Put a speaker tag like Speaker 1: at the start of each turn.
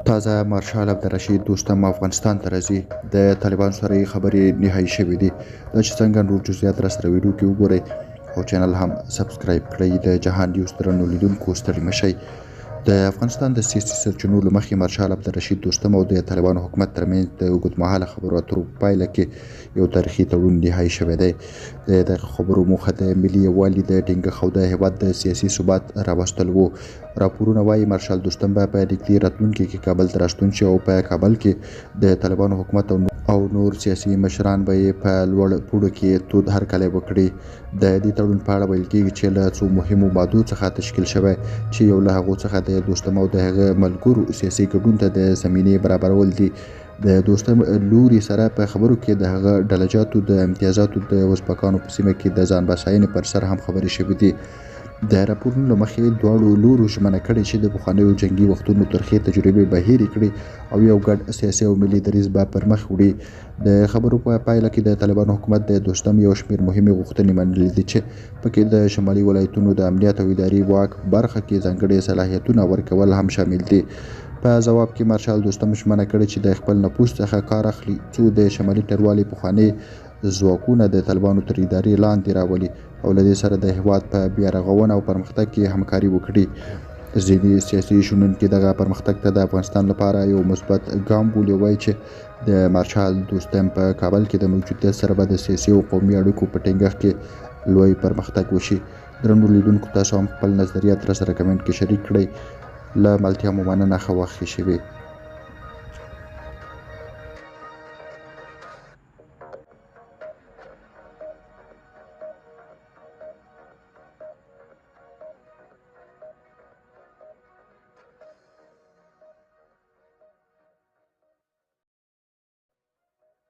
Speaker 1: تازه مارشال عبدالرشید دوستم افغانستان ته راځي. د طالبانو سره یې خبرې نهایي شوې دي. دا چې څنګه نور جزئیات راسره ویډیو کې وګورئ او چینل هم سبسکرایب کړئ. د جهان نیوز درنو لیدونکو ستړي مه شئ. د افغانستان د سیاسي سرچینو له مخې مارشال عبدالرشید دوستم او د طالبانو حکومت ترمنځ د اوږدمهاله خبرو اترو په پایله کې یو تاریخي تړون نهایي شوی دی. د دغه خبرو موخه د ملي یووالي د ټینګښت او د هېواد د سیاسي ثبات راوستل وو. راپورونه وایي مارشال دوستم به په نږدې راتلونکي کې کابل ته راستون شي او په کابل کې د طالبانو حکومت او نور سیاسي مشران به یې په لوړ پوړو کې تود هرکلی وکړي. د دې تړون په اړه ویل کېږي چې له څو مهمو مادو څخه تشکیل شوی چې یو له هغو څخه د دوستم او د هغه ملګرو سیاسي ګډون ته د زمینې برابرول دي. د دوستم لوري سره په خبرو کې د هغه ډلهجاتو د امتیازاتو د ازبکانو په سیمه کې د ځان بساینې پر سر هم خبرې شوې دي. د راپورونو له مخې دواړو لورو ژمنه کړې چې د پخوانیو جنګي وختونو ترخې تجربې به هېرې کړي او یو ګډ سیاسي او ملي دریځ به پر مخ وړي. د خبرو په پایله کې د طالبانو حکومت د دوستم یو شمېر مهمې غوښتنې منلې دي چې پکې د شمالي ولایتونو د امنیت او اداري واک برخه کې ځانګړي صلاحیتونه ورکول هم شامل دي. په جواب کې مارشال دوستم ژمنه کړې چې د خپل نفوذ څخه کار اخلي څو د شمالي ټروالې پخواني ځواکونه د طالبانو تر ادارې لاندې راولي او له دې سره د هېواد په بیارغونه او پرمختګ کې همکاري وکړي. ځینې سیاسي شنونکي دغه پرمختګ ته د افغانستان لپاره یو مثبت ګام بولي. وایي چې د مارشال دوستم په کابل کې د موجودیت سره به د سیاسي او قومي اړیکو په ټینګښت کې لوی پرمختګ وشي. درنو لیدونکو تاسو هم خپل نظریات راسره کمنټ کې شریک کړئ. له ملتیا مو مننه. ښه وخت ښه شوی.